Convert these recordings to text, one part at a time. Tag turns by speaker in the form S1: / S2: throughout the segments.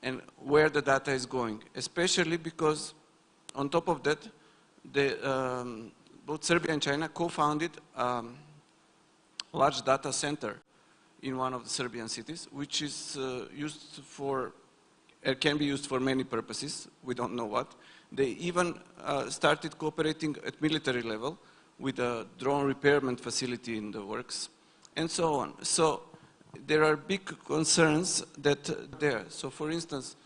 S1: and where the data is going, especially because on top of that, both Serbia and China co-founded a large data center in one of the Serbian cities, which is used for, can be used for many purposes, we don't know what. They even started cooperating at military level with a drone repairment facility in the works, and so on. So there are big concerns that there. So for instance,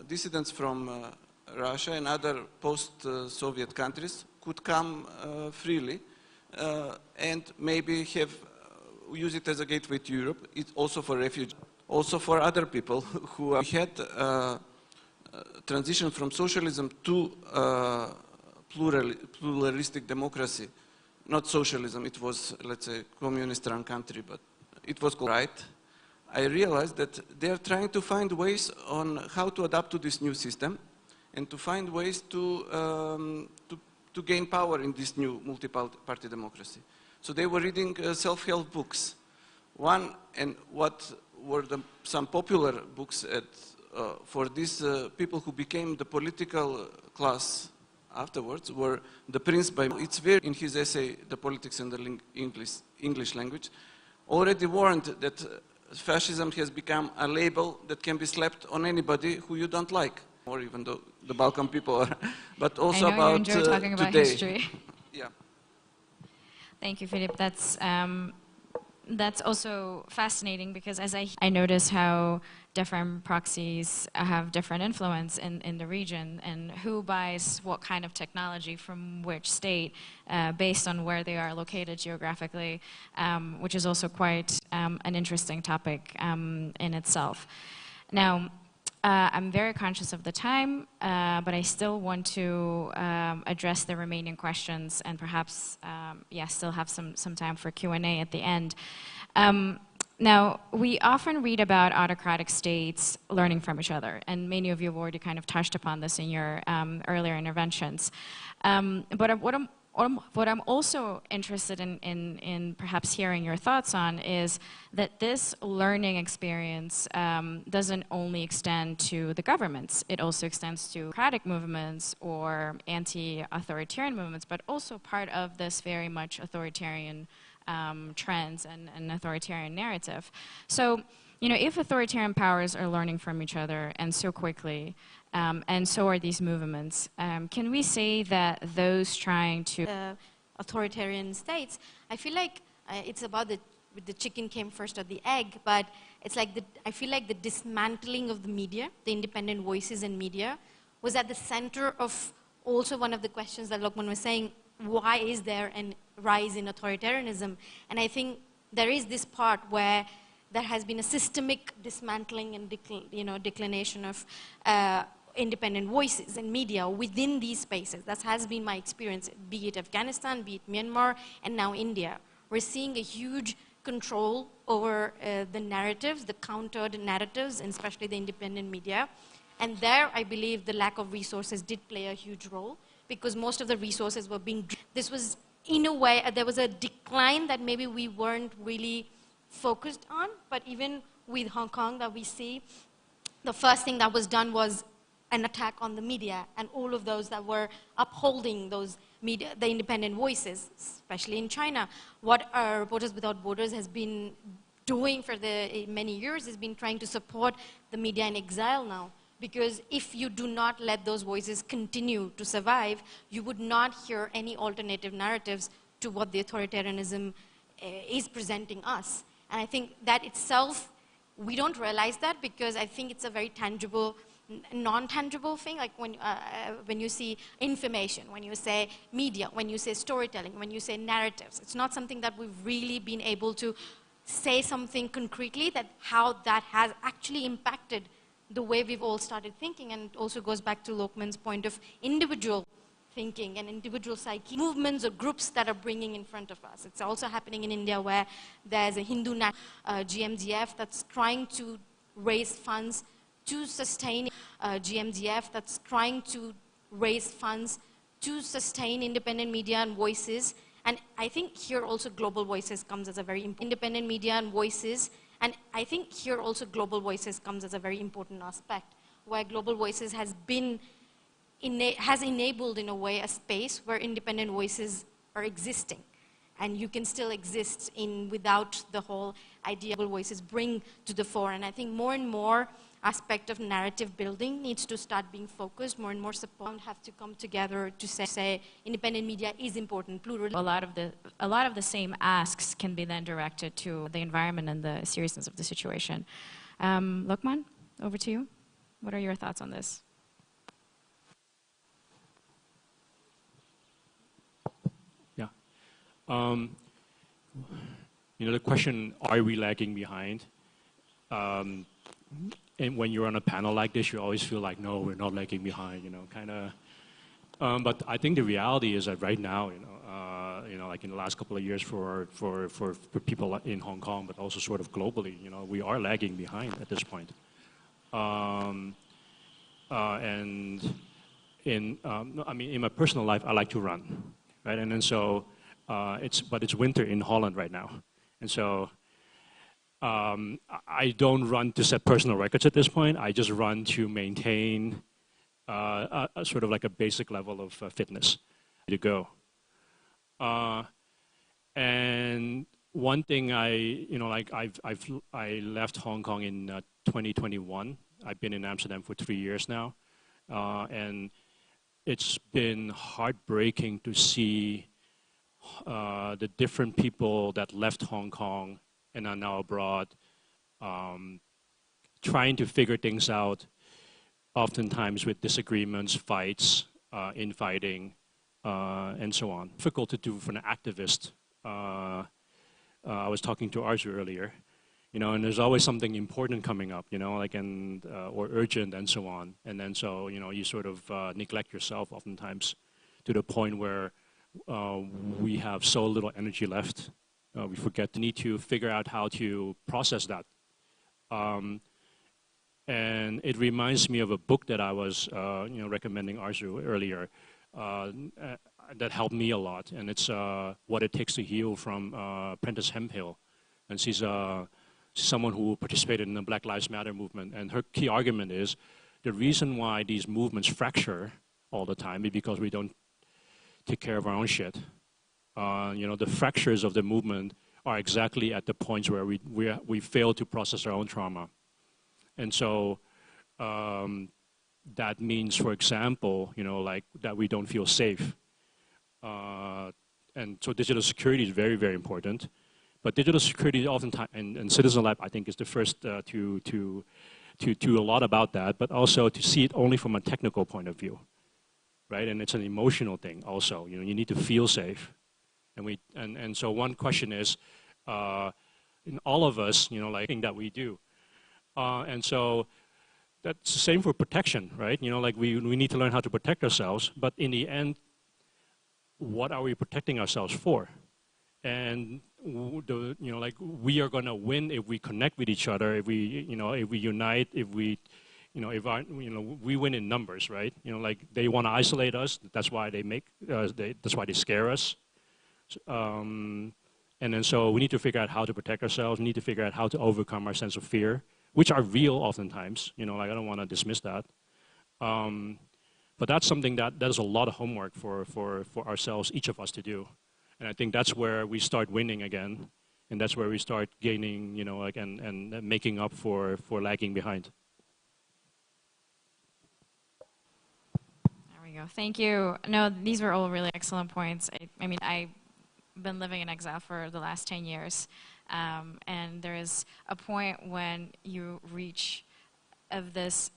S1: dissidents from Russia and other post-Soviet countries could come freely and maybe have use it as a gateway to Europe. It's also for refugees, also for other people who had transition from socialism to pluralistic democracy. Not socialism, it was, let's say, communist-run country, but it was called right. I realized that they are trying to find ways on how to adapt to this new system and to find ways to gain power in this new multi-party democracy. So they were reading self-help books. One, and what were some popular books for these people who became the political class afterwards were The Prince by, it's very, in his essay, The Politics and the English Language, already warned that fascism has become a label that can be slapped on anybody who you don't like, or even though the Balkan people are, but also
S2: I know
S1: about
S2: you enjoy talking about
S1: today.
S2: history.
S1: Yeah.
S2: Thank you, Filip. That's also fascinating because as I notice how different proxies have different influence in the region and who buys what kind of technology from which state based on where they are located geographically, which is also quite an interesting topic in itself. Now, I'm very conscious of the time, but I still want to address the remaining questions and perhaps, still have some time for Q&A at the end. Now, we often read about autocratic states learning from each other, and many of you have already kind of touched upon this in your earlier interventions. But what I'm also interested in perhaps hearing your thoughts on is that this learning experience doesn't only extend to the governments. It also extends to democratic movements or anti-authoritarian movements, but also part of this very much authoritarian trends and authoritarian narrative. So, you know, if authoritarian powers are learning from each other and so quickly, and so are these movements, can we say that those trying to
S3: authoritarian states, I feel like it's about the chicken came first or the egg, but it's like I feel like the dismantling of the media, the independent voices in media, was at the center of also one of the questions that Lokman was saying, why is there a rise in authoritarianism? And I think there is this part where there has been a systemic dismantling and declination of independent voices and media within these spaces. That has been my experience, be it Afghanistan, be it Myanmar, and now India. We're seeing a huge control over the narratives, the countered narratives, and especially the independent media. And there, I believe the lack of resources did play a huge role, because most of the resources were being, this was, in a way, there was a decline that maybe we weren't really focused on, but even with Hong Kong that we see, the first thing that was done was an attack on the media and all of those that were upholding those media, the independent voices, especially in China. What Reporters Without Borders has been doing for many years has been trying to support the media in exile now. Because if you do not let those voices continue to survive, you would not hear any alternative narratives to what the authoritarianism is presenting us. And I think that itself, we don't realize that because I think it's a very tangible, non-tangible thing, like when you see information, when you say media, when you say storytelling, when you say narratives. It's not something that we've really been able to say something concretely that how that has actually impacted the way we've all started thinking, and it also goes back to Lokman's point of individual thinking and individual psyche. Movements or groups that are bringing in front of us. It's also happening in India where there's a Hindu GMGF that's trying to raise funds to sustain GMGF that's trying to raise funds to sustain independent media and voices. And I think here also global voices comes as a very independent media and voices And I think here also Global Voices comes as a very important aspect, where Global Voices has enabled in a way a space where independent voices are existing. And you can still exist without the whole idea Global Voices bring to the fore. And I think more and more aspect of narrative building needs to start being focused. More and more support have to come together to say independent media is important, plural.
S2: A lot of the same asks can be then directed to the environment and the seriousness of the situation. Lokman, over to you. What are your thoughts on this?
S4: Yeah. You know, the question, are we lagging behind? And when you're on a panel like this, you always feel like, no, we're not lagging behind, you know, kind of. But I think the reality is that right now, you know, like in the last couple of years for people in Hong Kong, but also sort of globally, you know, we are lagging behind at this point. And I mean, in my personal life, I like to run, right? And then so, but it's winter in Holland right now, and so. I don't run to set personal records at this point. I just run to maintain a sort of like a basic level of fitness to go. And one thing you know, like I left Hong Kong in 2021. I've been in Amsterdam for 3 years now, and it's been heartbreaking to see the different people that left Hong Kong and are now abroad, trying to figure things out, oftentimes with disagreements, fights, infighting, and so on. Difficult to do for an activist. I was talking to Arzu earlier, you know, and there's always something important coming up, you know, like or urgent and so on. And then so, you know, you sort of neglect yourself oftentimes to the point where we have so little energy left. We forget the need to figure out how to process that. And it reminds me of a book that I was you know, recommending Arzu earlier that helped me a lot. And it's What It Takes to Heal from Prentice Hemphill. And she's someone who participated in the Black Lives Matter movement. And her key argument is the reason why these movements fracture all the time is because we don't take care of our own shit. You know, the fractures of the movement are exactly at the points where we fail to process our own trauma. And so that means, for example, you know, like that we don't feel safe. And so digital security is very, very important. But digital security oftentimes, and Citizen Lab, I think, is the first to do a lot about that, but also to see it only from a technical point of view, right? And it's an emotional thing also. You know, you need to feel safe. And so one question is, in all of us, you know, like thing that we do. And so that's the same for protection, right? You know, like we need to learn how to protect ourselves, but in the end, what are we protecting ourselves for? And you know, like we are gonna win if we connect with each other, if we, you know, if we unite, if we, you know, we win in numbers, right? You know, like they want to isolate us. That's why they that's why they scare us. And then so we need to figure out how to protect ourselves. We need to figure out how to overcome our sense of fear, which are real oftentimes. You know, like I don't want to dismiss that. But that's something that is a lot of homework for ourselves, each of us to do. And I think that's where we start winning again. And that's where we start gaining, you know, like, and making up for lagging behind.
S2: There we go. Thank you. No, these were all really excellent points. I mean, I've been living in exile for the last 10 years. And there is a point when you reach of this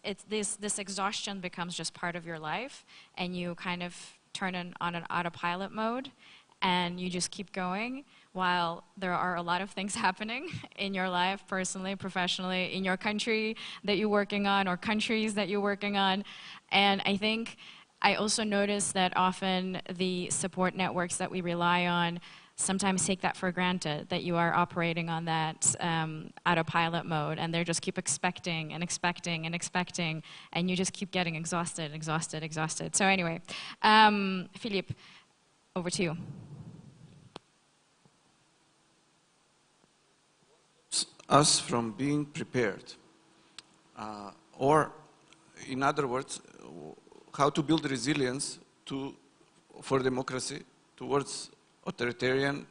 S2: exhaustion becomes just part of your life, and you kind of turn on an autopilot mode, and you just keep going while there are a lot of things happening in your life, personally, professionally, in your country that you're working on, or countries that you're working on. And I think I also notice that often the support networks that we rely on sometimes take that for granted, that you are operating on that autopilot mode, and they just keep expecting and expecting and expecting, and you just keep getting exhausted. So anyway, Philippe, over to you.
S1: us from being prepared. Or, in other words, how to build resilience for democracy towards authoritarian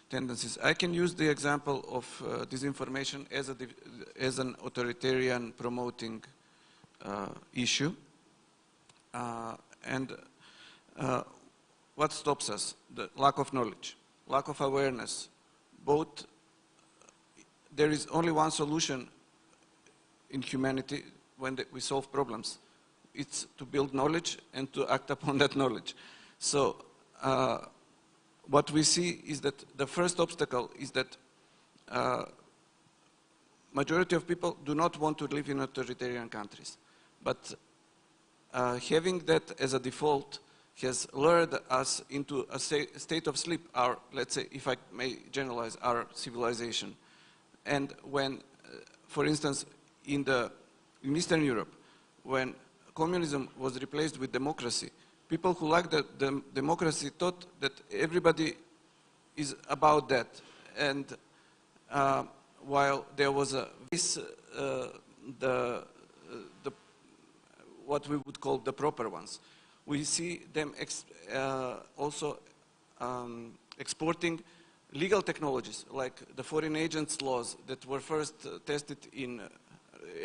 S1: tendencies. I can use the example of disinformation as an authoritarian promoting issue. What stops us? The lack of knowledge, lack of awareness. Both, there is only one solution in humanity when we solve problems. It's to build knowledge and to act upon that knowledge. So what we see is that the first obstacle is that majority of people do not want to live in authoritarian countries. But having that as a default has lured us into a state of sleep, let's say, if I may generalize, our civilization. And when, for instance, in Eastern Europe, when communism was replaced with democracy, people who liked the democracy thought that everybody is about that. And while there was what we would call the proper ones, we see them also exporting legal technologies like the foreign agents laws that were first tested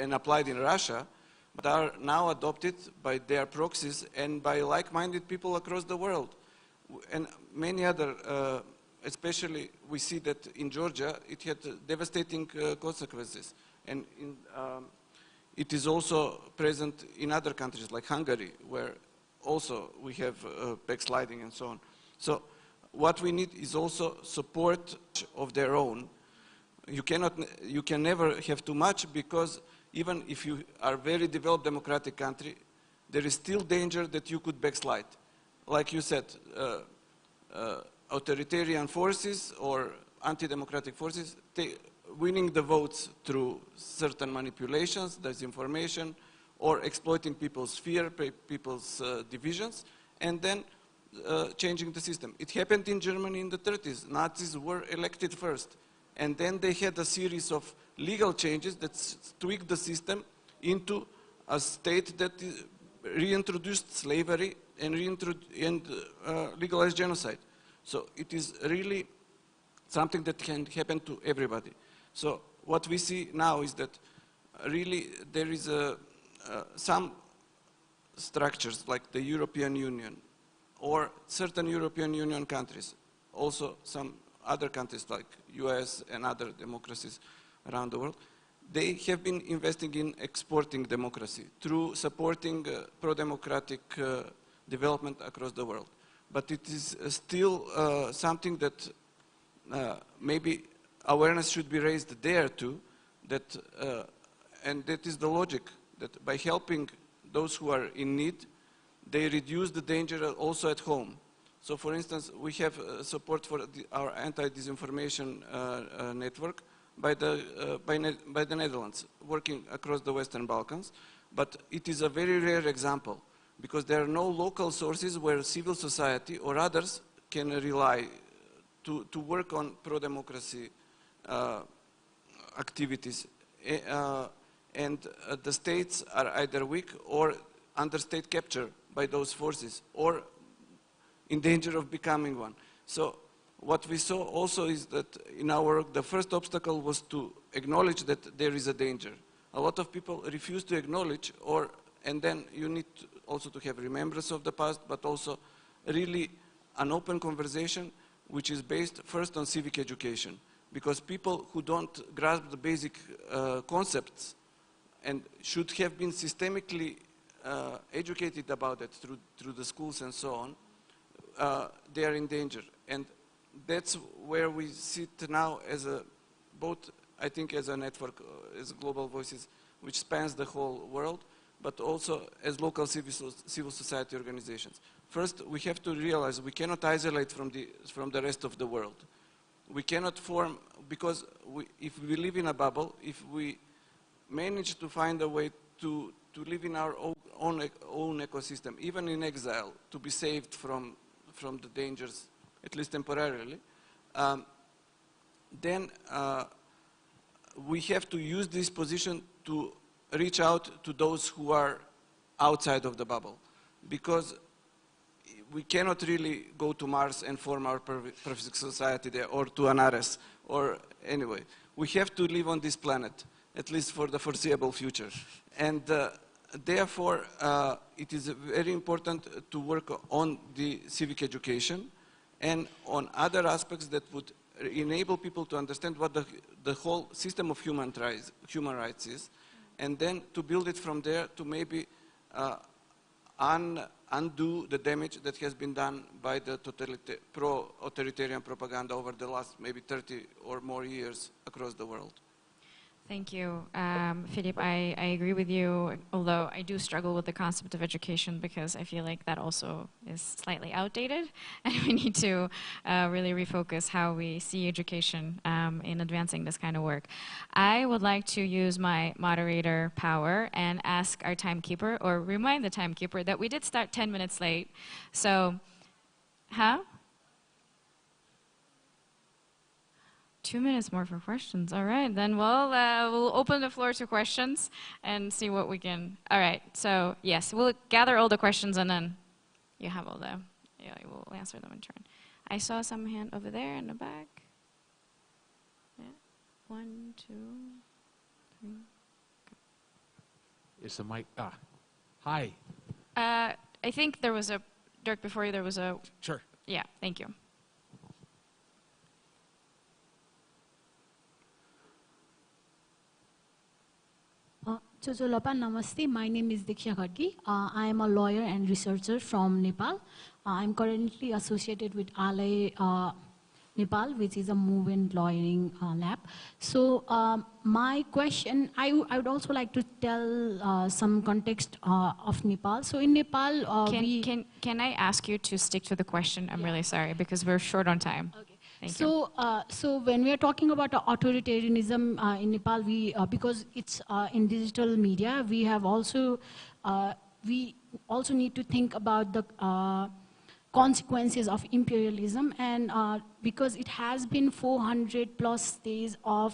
S1: and applied in Russia, but are now adopted by their proxies and by like-minded people across the world. And many other, especially we see that in Georgia, it had devastating consequences. And it is also present in other countries like Hungary, where also we have backsliding and so on. So what we need is also support of their own. You can never have too much, because even if you are a very developed democratic country, there is still danger that you could backslide. Like you said, authoritarian forces or anti-democratic forces winning the votes through certain manipulations, disinformation, or exploiting people's fear, people's divisions, and then changing the system. It happened in Germany in the 30s. Nazis were elected first, and then they had a series of legal changes that tweaked the system into a state that reintroduced slavery and legalized genocide. So it is really something that can happen to everybody. So what we see now is that really there is some structures like the European Union or certain European Union countries, also some other countries like US and other democracies around the world, they have been investing in exporting democracy through supporting pro-democratic development across the world. But it is still something that maybe awareness should be raised there too, that, and that is the logic, that by helping those who are in need, they reduce the danger also at home. So for instance, we have support for our anti-disinformation network by the Netherlands, working across the Western Balkans. But it is a very rare example, because there are no local sources where civil society or others can rely to work on pro-democracy activities. And the states are either weak or under state capture by those forces, or in danger of becoming one. So what we saw also is that in our work, the first obstacle was to acknowledge that there is a danger. A lot of people refuse to acknowledge, and then you need also to have remembrance of the past, but also really an open conversation which is based first on civic education. Because people who don't grasp the basic concepts and should have been systemically educated about it through the schools and so on, they are in danger. And that's where we sit now as both, I think, as a network, as Global Voices, which spans the whole world, but also as local civil society organizations. First, we have to realize we cannot isolate from the rest of the world. We cannot form, because if we live in a bubble, if we manage to find a way to live in our own ecosystem, even in exile, to be saved from the dangers, at least temporarily, then we have to use this position to reach out to those who are outside of the bubble, because we cannot really go to Mars and form our perfect society there, or to Anares, or anyway. We have to live on this planet, at least for the foreseeable future. And therefore, it is very important to work on the civic education and on other aspects that would enable people to understand what the whole system of human rights is, and then to build it from there to maybe undo the damage that has been done by the pro-authoritarian propaganda over the last maybe 30 or more years across the world.
S2: Thank you. Philippe, I agree with you, although I do struggle with the concept of education because I feel like that also is slightly outdated, and we need to really refocus how we see education in advancing this kind of work. I would like to use my moderator power and ask our timekeeper, or remind the timekeeper, that we did start 10 minutes late. So, 2 minutes more for questions. All right, then we'll open the floor to questions and see what we can. All right, so yes, we'll gather all the questions and then you have all the, yeah, we'll answer them in turn. I saw some hand over there in the back. Yeah. 1, 2, 3.
S5: Is the mic, hi.
S2: I think there was a, Dirk, before you there was a.
S5: Sure.
S2: Yeah, thank you.
S6: Chocholapa, namaste. My name is Diksha Khadgi. I am a lawyer and researcher from Nepal. I'm currently associated with ALAI Nepal, which is a move-in lawyering lab. So my question, I would also like to tell some context of Nepal. So in Nepal,
S2: Can I ask you to stick to the question? I'm really sorry, because we're short on time.
S6: Okay.
S2: Thank you.
S6: So when we are talking about authoritarianism in Nepal, because it's in digital media, we also need to think about the consequences of imperialism, and because it has been 400 plus days of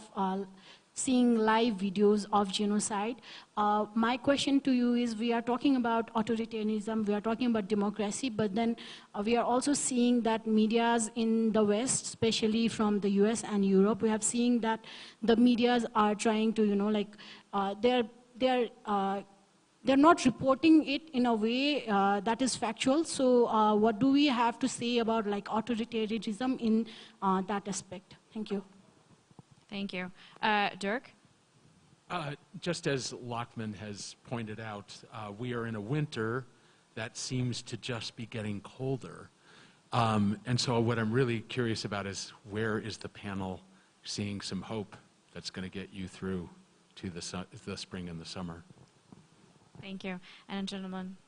S6: seeing live videos of genocide. My question to you is, we are talking about authoritarianism, we are talking about democracy, but then we are also seeing that medias in the West, especially from the US and Europe, we have seen that the medias are trying to, they're not reporting it in a way that is factual. So what do we have to say about authoritarianism in that aspect? Thank you.
S2: Thank you. Dirk?
S5: Just as Lachman has pointed out, we are in a winter that seems to just be getting colder. And so what I'm really curious about is, where is the panel seeing some hope that's going to get you through to the spring and the summer?
S2: Thank you. And gentlemen?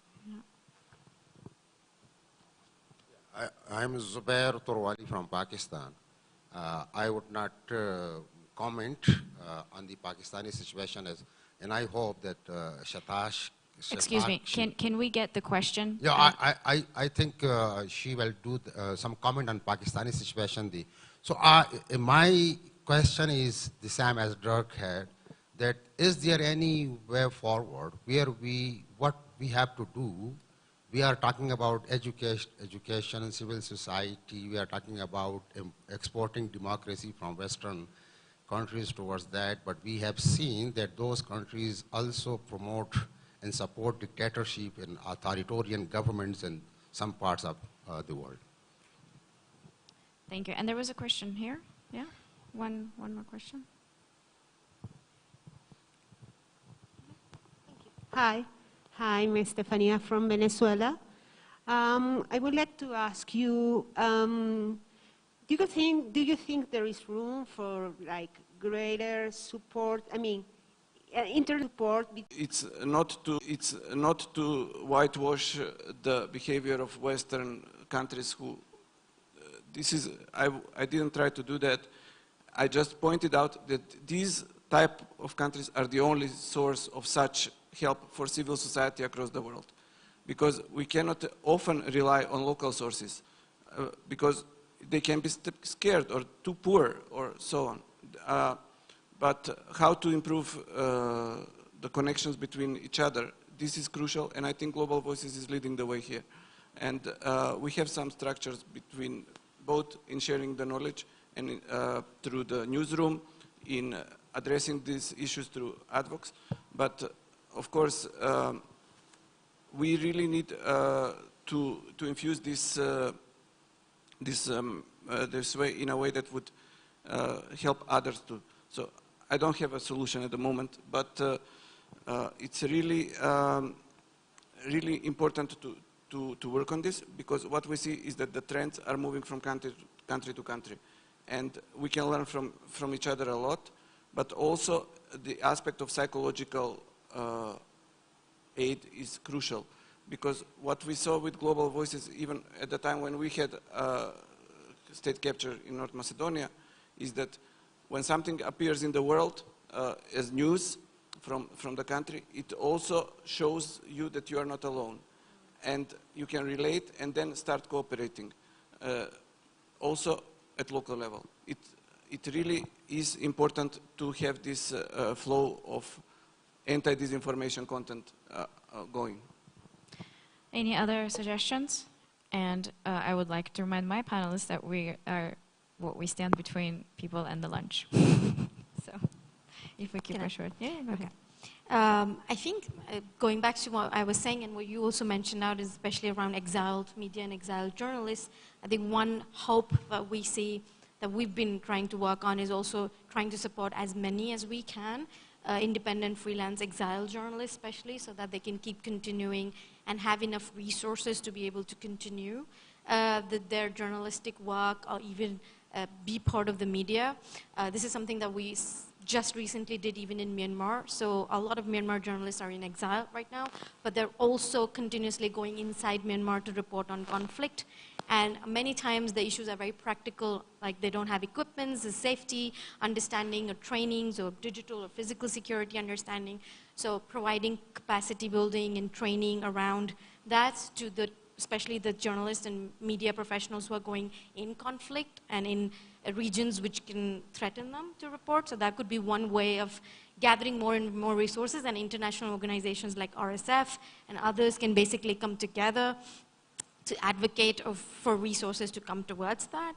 S7: I'm Zubair Torwali from Pakistan. I would not comment on the Pakistani situation, and I hope that Shatash.
S2: Excuse me, can we get the question?
S7: Yeah, I think she will do some comment on Pakistani situation. So my question is the same as Dirk had, that is there any way forward where what we have to do? We are talking about education and civil society. We are talking about exporting democracy from Western countries towards that. But we have seen that those countries also promote and support dictatorship and authoritarian governments in some parts of the world.
S2: Thank you. And there was a question here. Yeah? One more question.
S8: Hi. Hi, I'm Estefania from Venezuela. I would like to ask you, do you think there is room for greater support? I mean, inter-support?
S1: It's not to whitewash the behavior of Western countries who. I didn't try to do that. I just pointed out that these type of countries are the only source of such help for civil society across the world, because we cannot often rely on local sources because they can be scared or too poor or so on. but how to improve the connections between each other, this is crucial, and I think Global Voices is leading the way here. And we have some structures between both in sharing the knowledge and through the newsroom, in addressing these issues through advocs. But of course, we really need to infuse this way in a way that would help others too. So I don't have a solution at the moment, but it's really, really important to work on this, because what we see is that the trends are moving from country to country. And we can learn from each other a lot, but also the aspect of psychological aid is crucial, because what we saw with Global Voices, even at the time when we had state capture in North Macedonia, is that when something appears in the world as news from the country, it also shows you that you are not alone. And you can relate and then start cooperating. Also at local level. It really is important to have this flow of anti-disinformation content going.
S2: Any other suggestions? And I would like to remind my panelists that we stand between people and the lunch. So if we keep it short. Yeah, go ahead.
S3: I think going back to what I was saying and what you also mentioned out, is especially around exiled media and exiled journalists, I think one hope that we see that we've been trying to work on is also trying to support as many as we can, independent freelance exiled journalists especially, so that they can keep continuing and have enough resources to be able to continue their journalistic work, or even be part of the media. This is something that we just recently did even in Myanmar. So a lot of Myanmar journalists are in exile right now, but they're also continuously going inside Myanmar to report on conflict. And many times the issues are very practical, like they don't have equipment, the safety, understanding, or trainings, or digital or physical security understanding. So providing capacity building and training around that to especially the journalists and media professionals who are going in conflict and in regions which can threaten them to report. So that could be one way of gathering more and more resources, and international organizations like RSF and others can basically come together to advocate for resources to come towards that.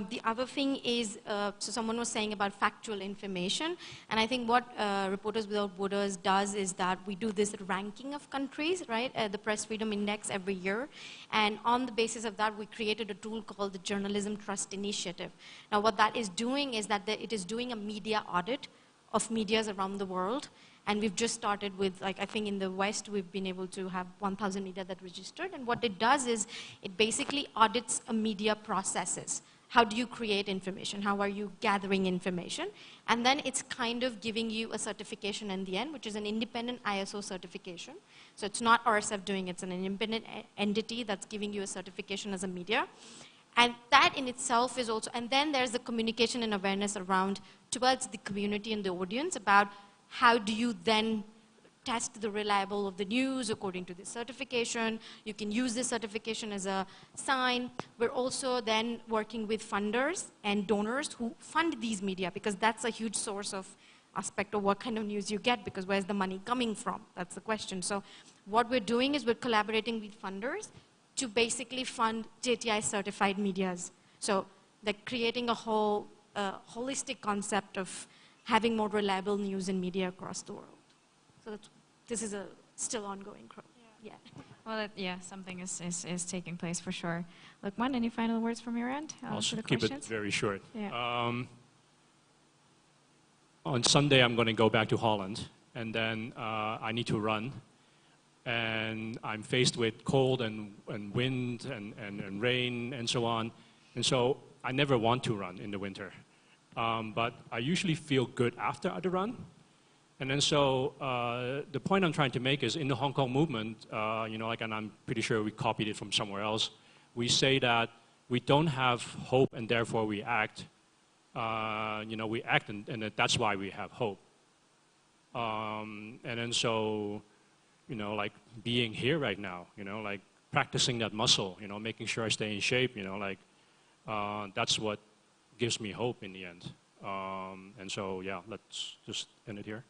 S3: The other thing is, so someone was saying about factual information, and I think what Reporters Without Borders does is that we do this ranking of countries, right, the Press Freedom Index every year, and on the basis of that we created a tool called the Journalism Trust Initiative. Now what that is doing is that it is doing a media audit of medias around the world. And we've just started with, like, I think in the West, we've been able to have 1,000 media that registered. And what it does is it basically audits a media processes. How do you create information? How are you gathering information? And then it's kind of giving you a certification in the end, which is an independent ISO certification. So it's not RSF doing it, it's an independent entity that's giving you a certification as a media. And that in itself is also, and then there's the communication and awareness around towards the community and the audience about how do you then test the reliability of the news according to this certification. You can use this certification as a sign. We're also then working with funders and donors who fund these media, because that's a huge source of aspect of what kind of news you get, because where's the money coming from? That's the question. So what we're doing is we're collaborating with funders to basically fund JTI certified medias. So they're creating a whole holistic concept of having more reliable news and media across the world. So this is a still ongoing program. Yeah.
S2: Well, yeah, something is taking place for sure. Luqman, any final words from your end?
S4: I'll
S2: To the
S4: keep
S2: questions?
S4: it very short.
S2: Yeah.
S4: On Sunday, I'm going to go back to Holland, and then I need to run. And I'm faced with cold and wind and rain and so on. And so I never want to run in the winter. But I usually feel good after the run. And then so the point I'm trying to make is in the Hong Kong movement, you know, like, and I'm pretty sure we copied it from somewhere else, we say that we don't have hope and therefore we act. You know, we act and that's why we have hope. And then so, you know, like being here right now, you know, like practicing that muscle, you know, making sure I stay in shape, you know, like that's what gives me hope in the end. And so, yeah, let's just end it here.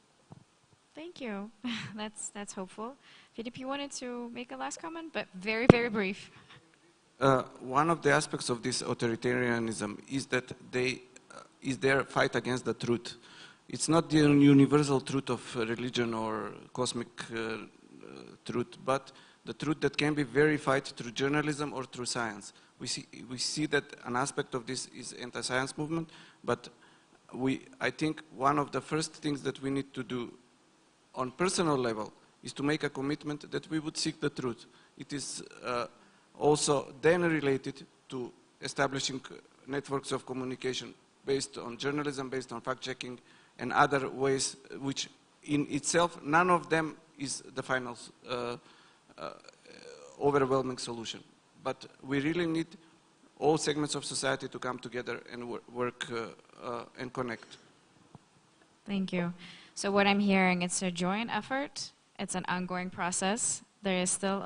S2: Thank you. That's hopeful. Philip, you wanted to make a last comment, but very, very brief.
S1: One of the aspects of this authoritarianism is that is their fight against the truth. It's not the universal truth of religion or cosmic truth, but the truth that can be verified through journalism or through science. We see that an aspect of this is anti-science movement, but I think one of the first things that we need to do on personal level is to make a commitment that we would seek the truth. It is also then related to establishing networks of communication based on journalism, based on fact-checking, and other ways which in itself, none of them is the final overwhelming solution. But we really need all segments of society to come together and work and connect.
S2: Thank you. So what I'm hearing, it's a joint effort. It's an ongoing process. There is still